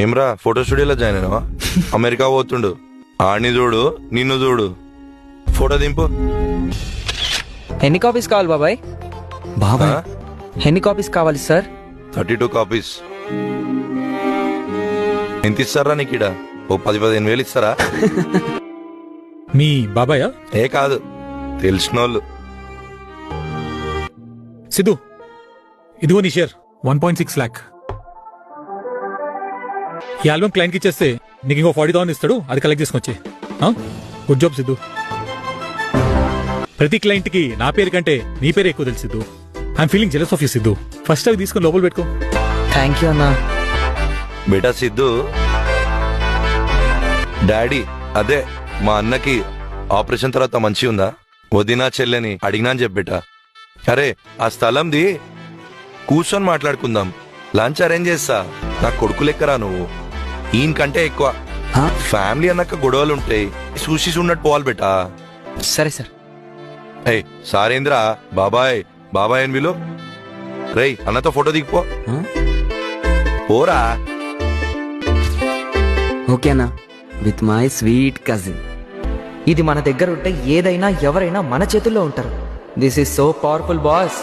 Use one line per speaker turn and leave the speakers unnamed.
ఏమ్రా ఫోటో స్టూడియోలో join అయినావా? America పోతుండు, ఆడిని చూడు నిన్ను చూడు. ఫోటో దింపు.
ఎన్ని కాపీస్ కావాలి బాబాయ్?
బాబాయ్
ఎన్ని కాపీస్ కావాలి సార్?
32 కాపీస్. ఎంత ఇస్తారా నీకు? ఇడ ఓ 10-15 వేలు ఇస్తారా?
మీ బాబాయా?
ఏ కాదు, తెలిసిన వాళ్ళు.
సిద్ధు, ఇదిగో నీ షేర్ 1.6 lakh. ఈ ఆల్బమ్ క్లయింట్ కి ఇచ్చేస్తే నీకు ఇంకో 40,000 ఇస్తాడు, అది కలెక్ట్ చేసుకొచ్చి. Good job Siddhu. ప్రతి క్లయింట్ కి నా పేరు కంటే నీ పేరు ఎక్కువ తెలుసు Siddhu. I'm feeling jealous of you Siddhu. First అవి తీసుకొని లోపల పెట్టుకో.
థ్యాంక్ యూ అన్నా.
బేటా సిద్ధు, డాడీ అదే మా అన్నకి ఆపరేషన్ తర్వాత మంచి ఉందా? వదినా చెల్లెని అడిగినా అని చెప్పేటా. అరే ఆ స్థలంది కూర్చొని మాట్లాడుకుందాం, లంచ్ అరేంజ్ చేస్తా. నా కొడుకు లెక్కరా నువ్వు, ఈయన కంటే ఎక్కువ. ఫ్యామిలీ అన్నాక గొడవలు ఉంటాయి, చూసి ఉన్నట్టు పోవాలి బేటా.
సరే సార్.
ఏ సారేంద్రా, బాబాయ్ బాబాయ్ అని విలు. రేయ్ అన్నతో ఫోటో దిగిపో. పోరా.
ఓకే అన్నా, విత్ మై స్వీట్ కజిన్.
ఇది మన దగ్గర ఉంటే ఏదైనా ఎవరైనా మన చేతుల్లో ఉంటారు. This is so powerful boss.